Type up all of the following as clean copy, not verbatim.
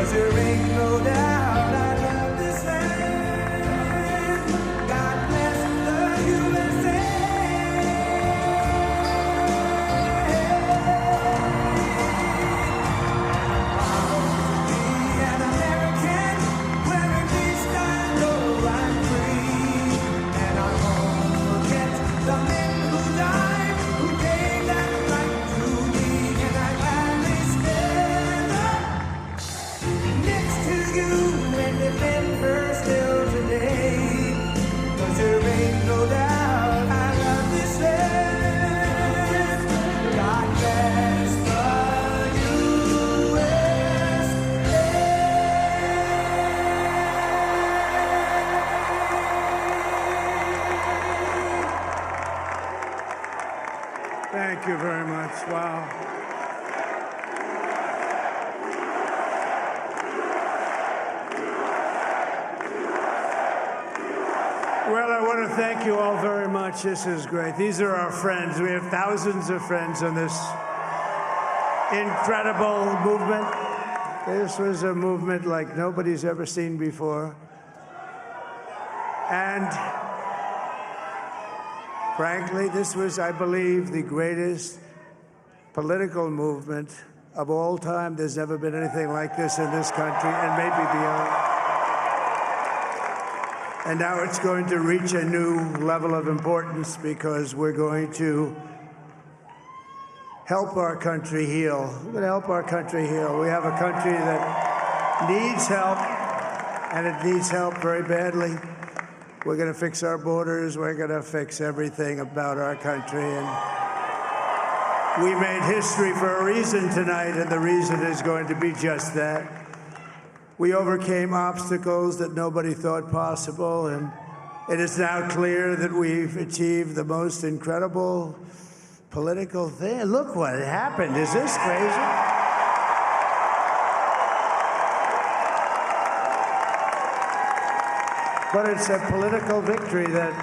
There ain't no doubt I love this land. God bless the USA. Proud to be an American, wearing these styles, oh, I'm free. And I won't forget the men who died, who gave that right to me. And I gladly stand up next to you and remember still today, 'cause there ain't no doubt I love this land. God bless the USA. Thank you very much. Wow. Well, I want to thank you all very much. This is great. These are our friends. We have thousands of friends in this incredible movement. This was a movement like nobody's ever seen before. And frankly, this was, I believe, the greatest political movement of all time. There's never been anything like this in this country, and maybe beyond. And now it's going to reach a new level of importance because we're going to help our country heal. We're going to help our country heal. We have a country that needs help, and it needs help very badly. We're going to fix our borders. We're going to fix everything about our country. And we made history for a reason tonight, and the reason is going to be just that. We overcame obstacles that nobody thought possible, and it is now clear that we've achieved the most incredible political thing. Look what happened. Is this crazy? But it's a political victory that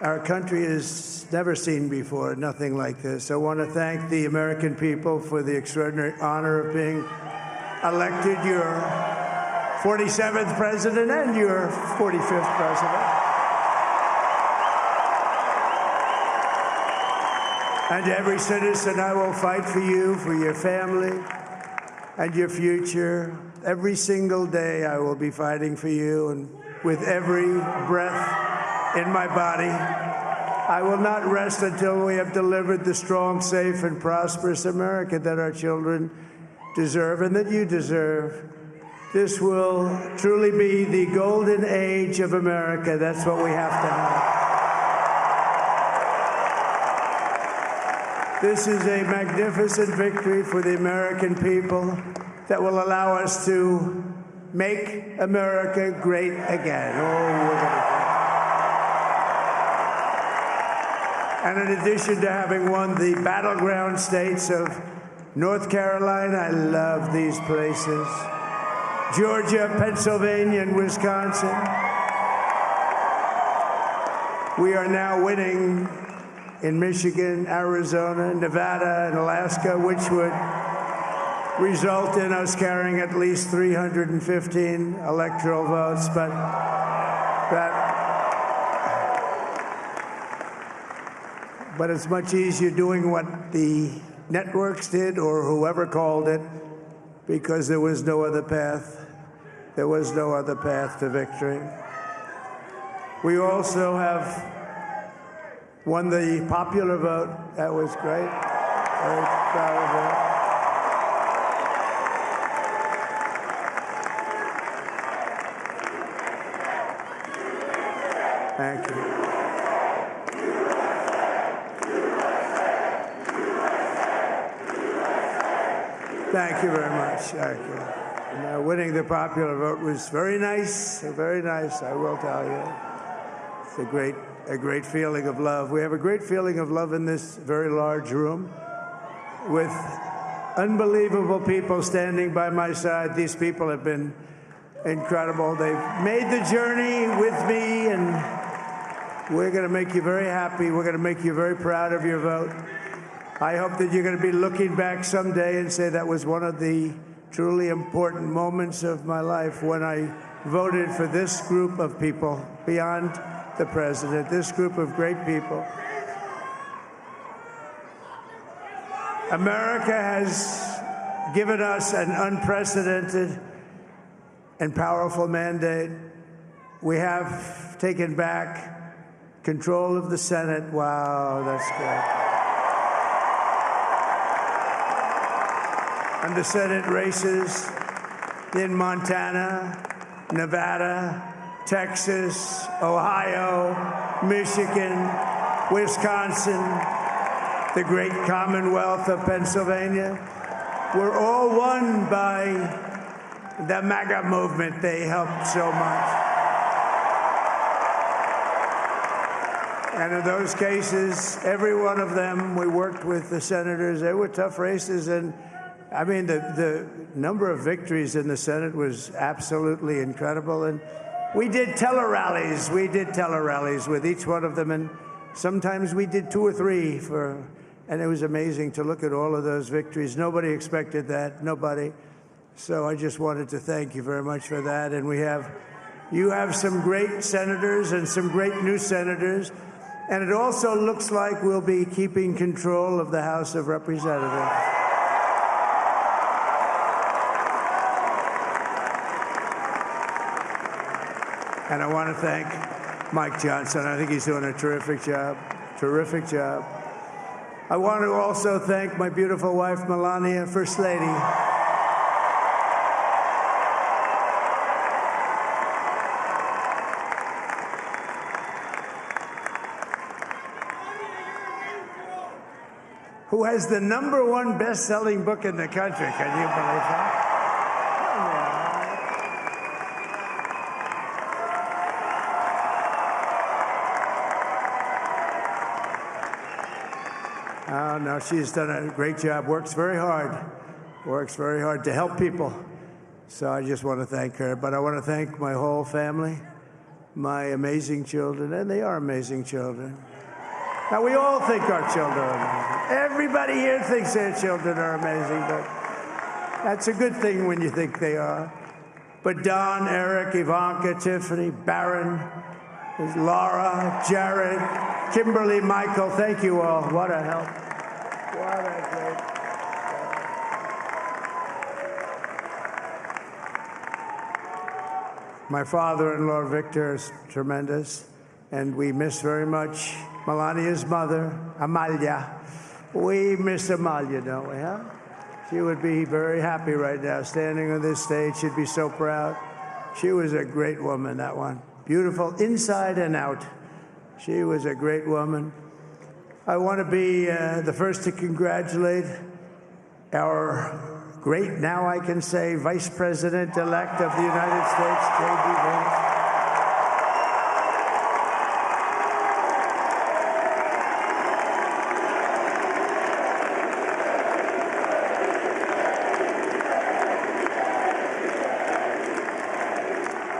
our country has never seen before, nothing like this. I want to thank the American people for the extraordinary honor of being elected your 47th president and your 45th president. And to every citizen, I will fight for you, for your family, and your future. Every single day, I will be fighting for you, and with every breath in my body, I will not rest until we have delivered the strong, safe, and prosperous America that our children deserve and that you deserve. This will truly be the golden age of America. That's what we have to have. This is a magnificent victory for the American people that will allow us to make America great again. Oh, we're gonna. And in addition to having won the battleground states of North Carolina, I love these places, Georgia, Pennsylvania, and Wisconsin, we are now winning in Michigan, Arizona, Nevada, and Alaska, which would result in us carrying at least 315 electoral votes. But it's much easier doing what the networks did or whoever called it, because there was no other path. There was no other path to victory. We also have won the popular vote. That was great. Very proud of that. Thank you. Thank you very much. Thank you. And, winning the popular vote was very nice, I will tell you. It's a great feeling of love. We have a great feeling of love in this very large room with unbelievable people standing by my side. These people have been incredible. They've made the journey with me, and we're going to make you very happy. We're going to make you very proud of your vote. I hope that you're going to be looking back someday and say that was one of the truly important moments of my life when I voted for this group of people beyond the president, this group of great people. America has given us an unprecedented and powerful mandate. We have taken back control of the Senate. Wow, that's good. And the Senate races in Montana, Nevada, Texas, Ohio, Michigan, Wisconsin, the great Commonwealth of Pennsylvania, were all won by the MAGA movement. They helped so much. And in those cases, every one of them, we worked with the senators. They were tough races. And I mean, the number of victories in the Senate was absolutely incredible. And we did tele-rallies. We did tele-rallies with each one of them. And sometimes we did 2 or 3 and it was amazing to look at all of those victories. Nobody expected that, nobody. So I just wanted to thank you very much for that. And you have some great senators and some great new senators. And it also looks like we'll be keeping control of the House of Representatives. And I want to thank Mike Johnson. I think he's doing a terrific job, terrific job. I want to also thank my beautiful wife, Melania, First Lady. Who has the #1 best-selling book in the country. Can you believe that? Oh, no, she's done a great job, works very hard to help people. So I just want to thank her. But I want to thank my whole family, my amazing children, and they are amazing children. Now, we all think our children are amazing. Everybody here thinks their children are amazing, but that's a good thing when you think they are. But Don, Eric, Ivanka, Tiffany, Barron, Laura, Jared, Kimberly, Michael, thank you all. What a help. What a great help. My father-in-law, Victor, is tremendous, and we miss very much Melania's mother, Amalia. We miss Amalia, don't we, huh? She would be very happy right now, standing on this stage. She'd be so proud. She was a great woman, that one. Beautiful inside and out. She was a great woman. I want to be the first to congratulate our great, now I can say, Vice President-elect of the United States, J.D. Vance.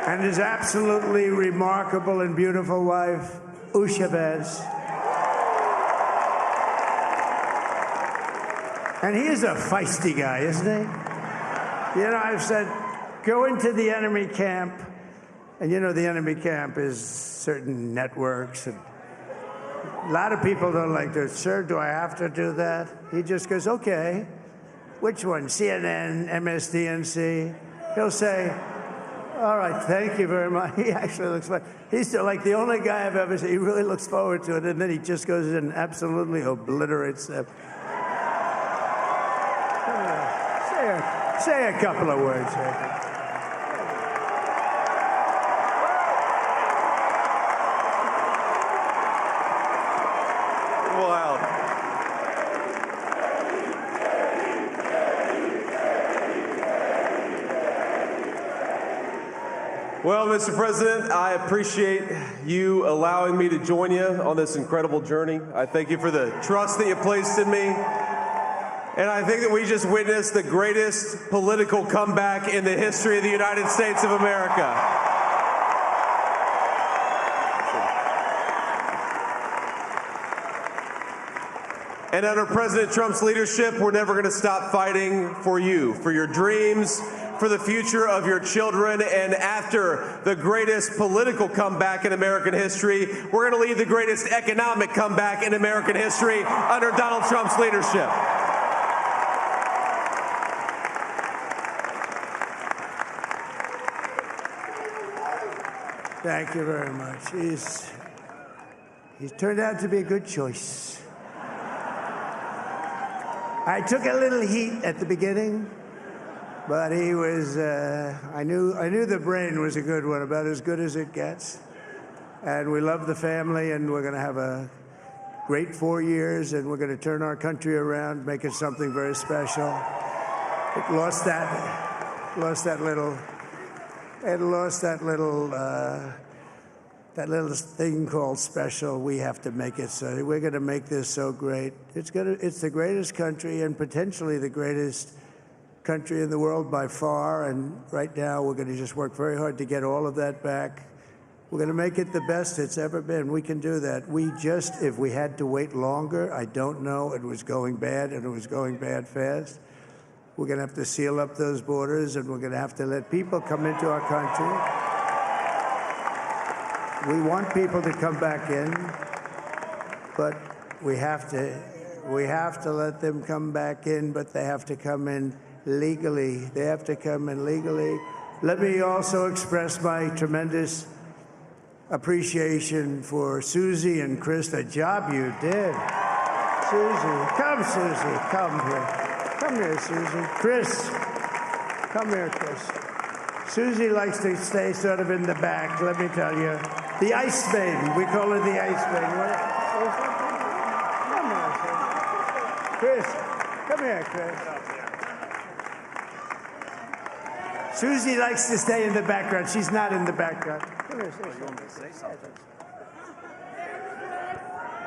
And his absolutely remarkable and beautiful wife, Usha Vance. And he is a feisty guy, isn't he? You know, I've said, go into the enemy camp, and you know the enemy camp is certain networks, and a lot of people don't like this. Sir, do I have to do that? He just goes, okay. Which one? CNN, MSDNC? He'll say, all right, thank you very much. He actually looks like, he's like the only guy I've ever seen. He really looks forward to it, and then he just goes in and absolutely obliterates them. Say a couple of words. Wow. Well, Mr. President, I appreciate you allowing me to join you on this incredible journey. I thank you for the trust that you placed in me. And I think that we just witnessed the greatest political comeback in the history of the United States of America. And under President Trump's leadership, we're never going to stop fighting for you, for your dreams, for the future of your children. And after the greatest political comeback in American history, we're going to lead the greatest economic comeback in American history under Donald Trump's leadership. Thank you very much. He's turned out to be a good choice. I took a little heat at the beginning, but he was, I knew the brain was a good one, about as good as it gets. And we love the family, and we're going to have a great 4 years, and we're going to turn our country around, make it something very special. It lost that little thing called special. We have to make it so. We're going to make this so great. It's the greatest country and potentially the greatest country in the world by far. And right now, we're going to just work very hard to get all of that back. We're going to make it the best it's ever been. We can do that. If we had to wait longer, I don't know. It was going bad, and it was going bad fast. We're going to have to seal up those borders, and we're going to have to let people come into our country. We want people to come back in, but we have to let them come back in, but they have to come in legally. They have to come in legally. Let me also express my tremendous appreciation for Susie and Chris, the job you did. Susie, come here. Come here, Susie. Chris, come here, Chris. Susie likes to stay sort of in the back, let me tell you. The Ice Maiden, we call her the Ice Maiden. Come here, Chris. Come here, Chris. Susie likes to stay in the background. She's not in the background. Come here, say something.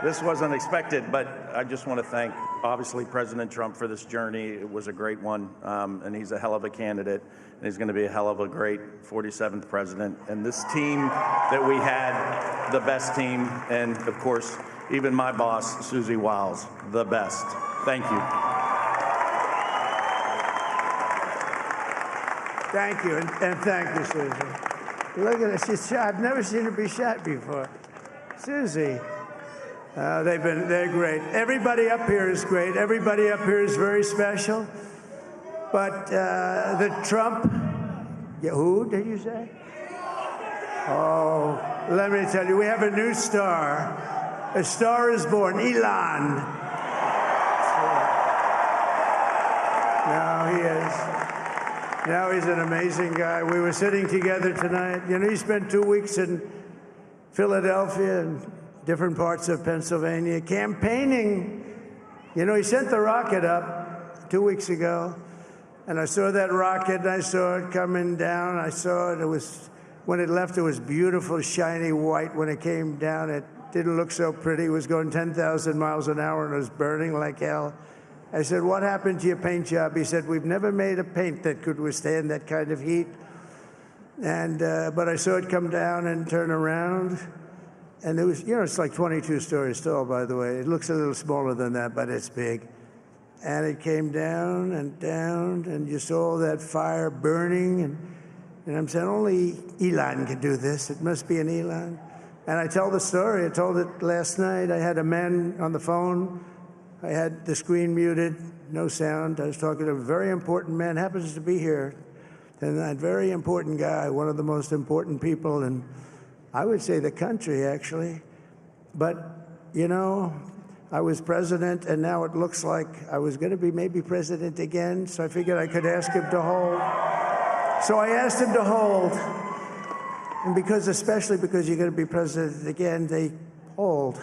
This wasn't expected, but I just want to thank, obviously, President Trump for this journey. It was a great one, and he's a hell of a candidate, and he's going to be a hell of a great 47th president. And this team that we had, the best team, and, of course, even my boss, Susie Wiles, the best. Thank you. Thank you, and thank you, Susie. Look at her. She's shot. I've never seen her be shot before. Susie. They're great. Everybody up here is great. Everybody up here is very special. But the Trump, who did you say? Oh, let me tell you, we have a new star. A star is born, Elon. Now he is. Now he's an amazing guy. We were sitting together tonight. You know, he spent 2 weeks in Philadelphia and different parts of Pennsylvania, campaigning. You know, he sent the rocket up 2 weeks ago, and I saw that rocket, and I saw it coming down. I saw it. When it left, it was beautiful, shiny white. When it came down, it didn't look so pretty. It was going 10,000 miles an hour, and it was burning like hell. I said, what happened to your paint job? He said, we've never made a paint that could withstand that kind of heat. And but I saw it come down and turn around. And it was, you know, it's like 22 stories tall, by the way. It looks a little smaller than that, but it's big. And it came down, and you saw that fire burning. And I'm saying, only Elon can do this. It must be an Elon. And I tell the story. I told it last night. I had a man on the phone. I had the screen muted, no sound. I was talking to a very important man, happens to be here. And that very important guy, one of the most important people in, I would say, the country, actually. But, you know, I was president, and now it looks like I was going to be maybe president again, so I figured I could ask him to hold. So I asked him to hold. And especially because you're going to be president again, they hold.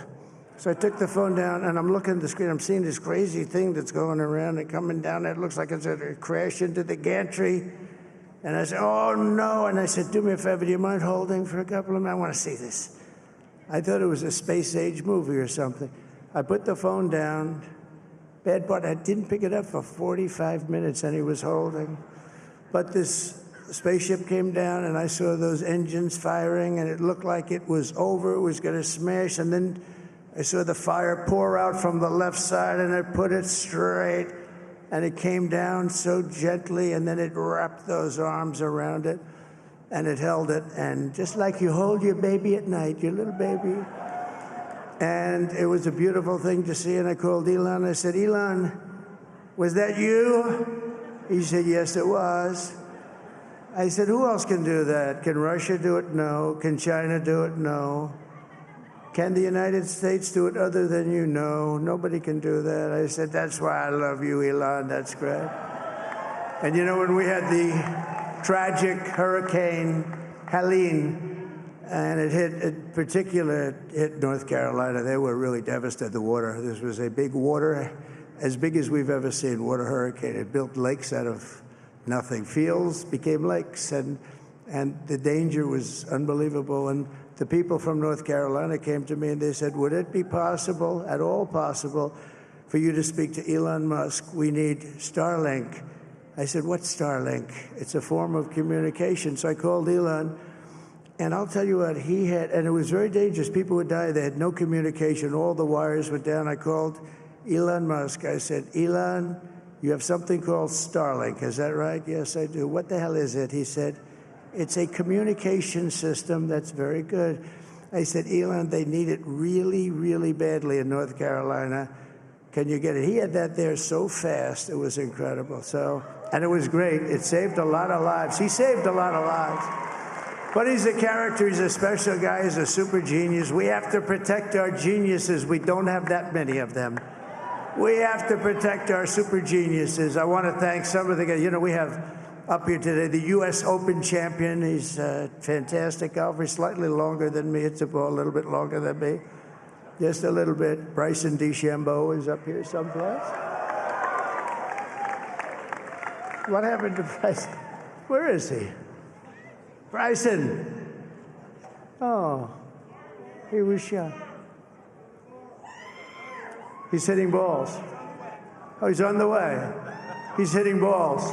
So I took the phone down, and I'm looking at the screen. I'm seeing this crazy thing that's going around and coming down. It looks like it's going to crash into the gantry. And I said, oh, no. And I said, do me a favor, do you mind holding for a couple of minutes? I want to see this. I thought it was a space-age movie or something. I put the phone down. Bad part, I didn't pick it up for 45 minutes, and he was holding. But this spaceship came down, and I saw those engines firing, and it looked like it was over. It was going to smash. And then I saw the fire pour out from the left side, and I put it straight, and it came down so gently, and then it wrapped those arms around it, and it held it, and just like you hold your baby at night, your little baby. And it was a beautiful thing to see, and I called Elon. I said, Elon, was that you? He said, yes, it was. I said, who else can do that? Can Russia do it? No. Can China do it? No. Can the United States do it other than you? No. Nobody can do that. I said, that's why I love you, Elon. That's great. And you know, when we had the tragic Hurricane Helene, and it hit North Carolina, they were really devastated, the water. This was a big water, as big as we've ever seen, water hurricane. It built lakes out of nothing. Fields became lakes, and the danger was unbelievable. And the people from North Carolina came to me and they said, would it be possible, at all possible, for you to speak to Elon Musk? We need Starlink. I said, what's Starlink? It's a form of communication. So I called Elon, and I'll tell you what, he had, and it was very dangerous. People would die. They had no communication. All the wires were down. I called Elon Musk. I said, Elon, you have something called Starlink. Is that right? Yes, I do. What the hell is it? He said, it's a communication system that's very good. I said, Elon, they need it really, really badly in North Carolina. Can you get it? He had that there so fast. It was incredible. So, and it was great. It saved a lot of lives. He saved a lot of lives. But he's a character. He's a special guy. He's a super genius. We have to protect our geniuses. We don't have that many of them. We have to protect our super geniuses. I want to thank some of the guys. You know, we have up here today the U.S. Open champion. He's a fantastic golfer. He's slightly longer than me. It's a ball a little bit longer than me. Just a little bit. Bryson DeChambeau is up here someplace. What happened to Bryson? Where is he? Bryson. Oh, he was shot. He's hitting balls. Oh, he's on the way. He's hitting balls.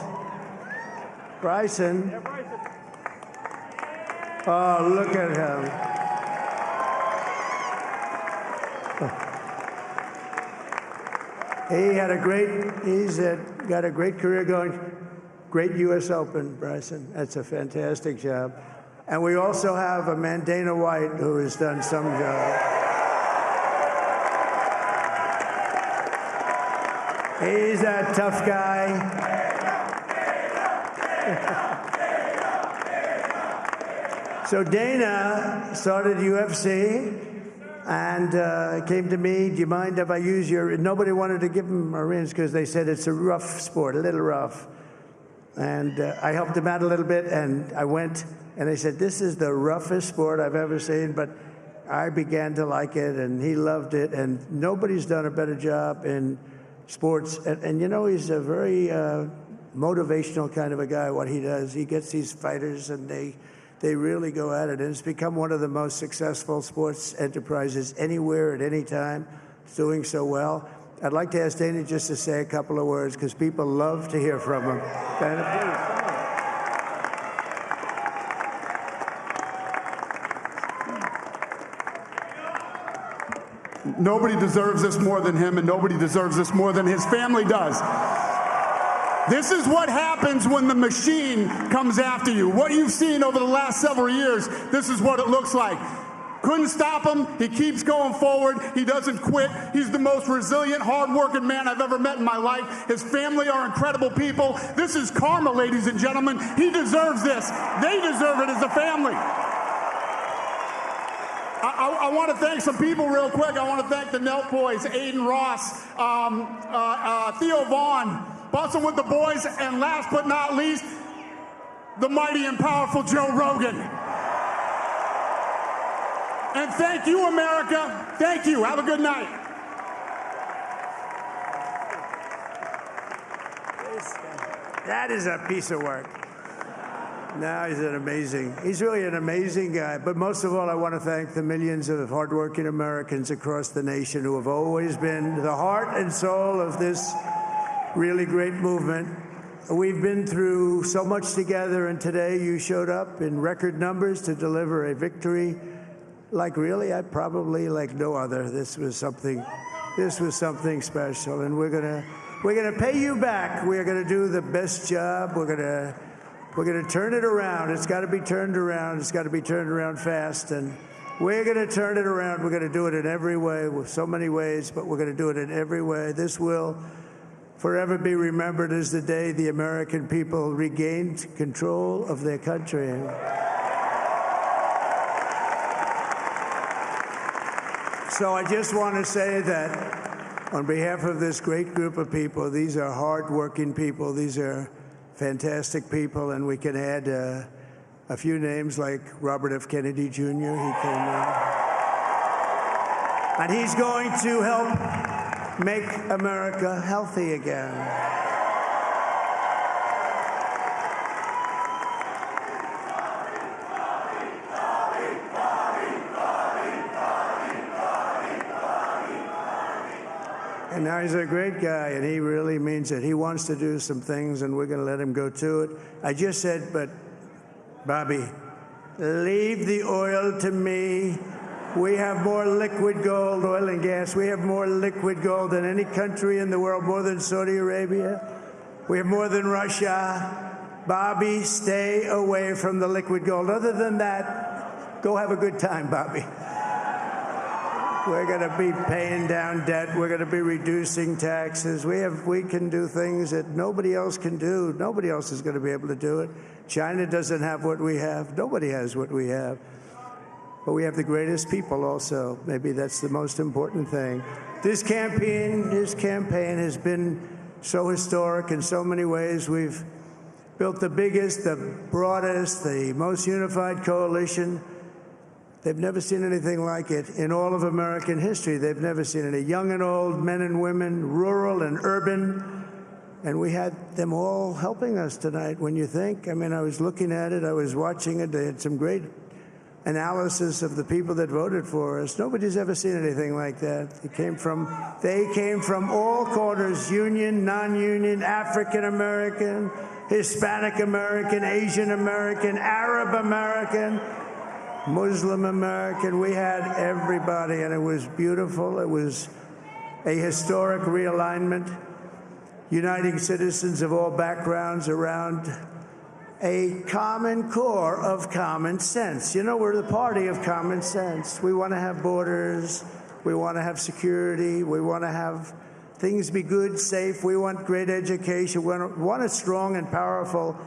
Bryson. Oh, look at him. He's got a great career going. Great U.S. Open, Bryson. That's a fantastic job. And we also have a man, Dana White, who has done some job. He's a tough guy. So Dana started UFC and came to me, do you mind if I use your, nobody wanted to give him a rinse because they said it's a rough sport, a little rough. And I helped him out a little bit, and I went, and they said, this is the roughest sport I've ever seen, but I began to like it, and he loved it, and nobody's done a better job in sports. And you know, he's a very motivational kind of a guy, what he does. He gets these fighters, and they really go at it, and it's become one of the most successful sports enterprises anywhere at any time. It's doing so well. I'd like to ask Dana just to say a couple of words, because people love to hear from him. Dana, please. Nobody deserves this more than him, and nobody deserves this more than his family does. This is what happens when the machine comes after you. What you've seen over the last several years, this is what it looks like. Couldn't stop him. He keeps going forward. He doesn't quit. He's the most resilient, hard-working man I've ever met in my life. His family are incredible people. This is karma, ladies and gentlemen. He deserves this. They deserve it as a family. I want to thank some people real quick. I want to thank the Nelk boys, Aiden Ross, Theo Vaughn, Bustin' with the Boys, and last but not least, the mighty and powerful Joe Rogan. And thank you, America. Thank you. Have a good night. That is a piece of work. No, he's really an amazing guy. But most of all, I want to thank the millions of hardworking Americans across the nation who have always been the heart and soul of this really great movement. We've been through so much together, and today you showed up in record numbers to deliver a victory. like really, I probably like no other. This was something special, and we're gonna pay you back. We're gonna do the best job. We're gonna turn it around. It's got to be turned around. It's got to be turned around fast, and we're gonna turn it around. We're gonna do it in every way, with so many ways, but we're gonna do it in every way. This will forever be remembered as the day the American people regained control of their country. So I just want to say that on behalf of this great group of people, these are hard-working people. These are fantastic people, and we can add a few names like Robert F. Kennedy Jr. He came in. And he's going to help make America healthy again. And now he's a great guy, and he really means it. He wants to do some things, and we're going to let him go to it. I just said, but Bobby, leave the oil to me. We have more liquid gold, oil and gas. We have more liquid gold than any country in the world, more than Saudi Arabia. We have more than Russia. Bobby, stay away from the liquid gold. Other than that, go have a good time, Bobby. We're going to be paying down debt. We're going to be reducing taxes. We can do things that nobody else can do. Nobody else is going to be able to do it. China doesn't have what we have. Nobody has what we have. But we have the greatest people also. Maybe that's the most important thing. This campaign has been so historic in so many ways. We've built the biggest, the broadest, the most unified coalition. They've never seen anything like it in all of American history. They've never seen it. Young and old, men and women, rural and urban. And we had them all helping us tonight, when you think. I mean, I was looking at it. I was watching it. They had some great analysis of the people that voted for us. Nobody's ever seen anything like that. They came from all corners, union, non-union, African American, Hispanic American, Asian American, Arab American, Muslim American. We had everybody, and it was beautiful. It was a historic realignment, uniting citizens of all backgrounds around a common core of common sense. You know, we're the party of common sense. We want to have borders. We want to have security. We want to have things be good, safe. We want great education. We want a strong and powerful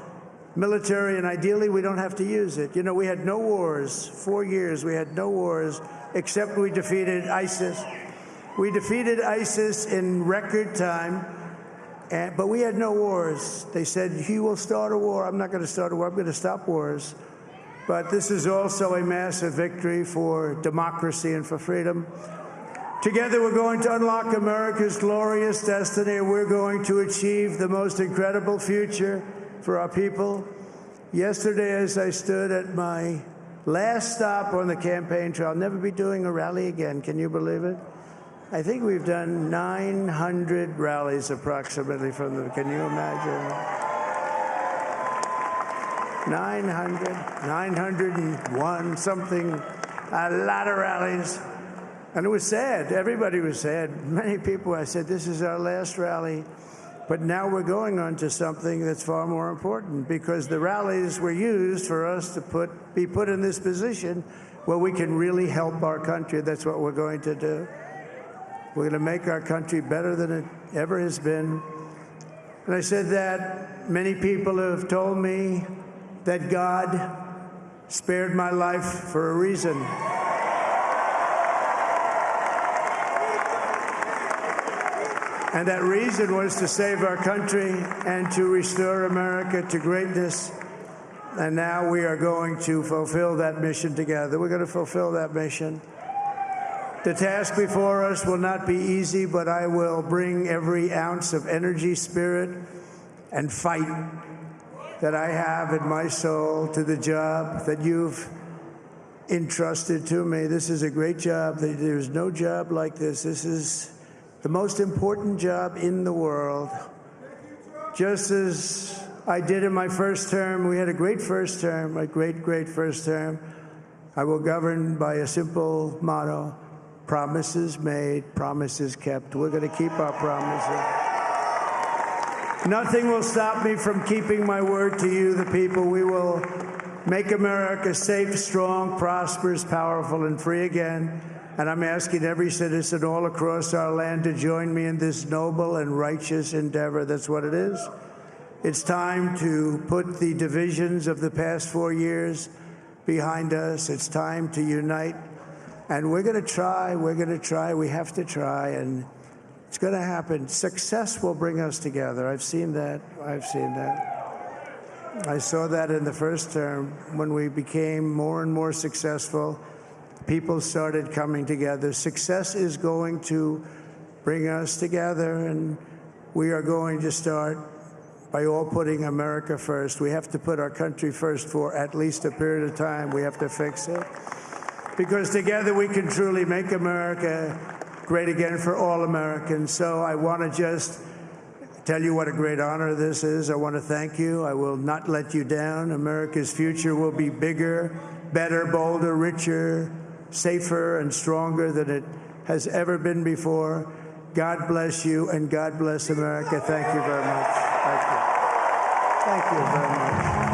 military, and ideally we don't have to use it. You know, we had no wars. 4 years we had no wars, except we defeated ISIS. We defeated ISIS in record time, but we had no wars. They said, he will start a war. I'm not going to start a war. I'm going to stop wars. But this is also a massive victory for democracy and for freedom. Together we're going to unlock America's glorious destiny. We're going to achieve the most incredible future for our people. Yesterday, as I stood at my last stop on the campaign trail, I'll never be doing a rally again. Can you believe it? I think we've done 900 rallies approximately from them. Can you imagine? 901, something, a lot of rallies. And it was sad. Everybody was sad. Many people, I said, this is our last rally. But now we're going on to something that's far more important, because the rallies were used for us to be put in this position where we can really help our country. That's what we're going to do. We're going to make our country better than it ever has been. And I said that many people have told me that God spared my life for a reason. And that reason was to save our country and to restore America to greatness. And now we are going to fulfill that mission together. We're going to fulfill that mission. The task before us will not be easy, but I will bring every ounce of energy, spirit, and fight that I have in my soul to the job that you've entrusted to me. This is a great job. There's no job like this. This is the most important job in the world. Just as I did in my first term, we had a great first term, a great first term. I will govern by a simple motto: promises made, promises kept. We're going to keep our promises. Nothing will stop me from keeping my word to you, the people. We will make America safe, strong, prosperous, powerful, and free again. And I'm asking every citizen all across our land to join me in this noble and righteous endeavor. That's what it is. It's time to put the divisions of the past 4 years behind us. It's time to unite. And we're going to try. We're going to try. We have to try. And it's going to happen. Success will bring us together. I've seen that. I've seen that. I saw that in the first term when we became more and more successful. People started coming together. Success is going to bring us together, and we are going to start by all putting America first. We have to put our country first for at least a period of time. We have to fix it. Because together we can truly make America great again for all Americans. So I want to just tell you what a great honor this is. I want to thank you. I will not let you down. America's future will be bigger, better, bolder, richer, safer, and stronger than it has ever been before. God bless you, and God bless America. Thank you very much. Thank you. Thank you very much.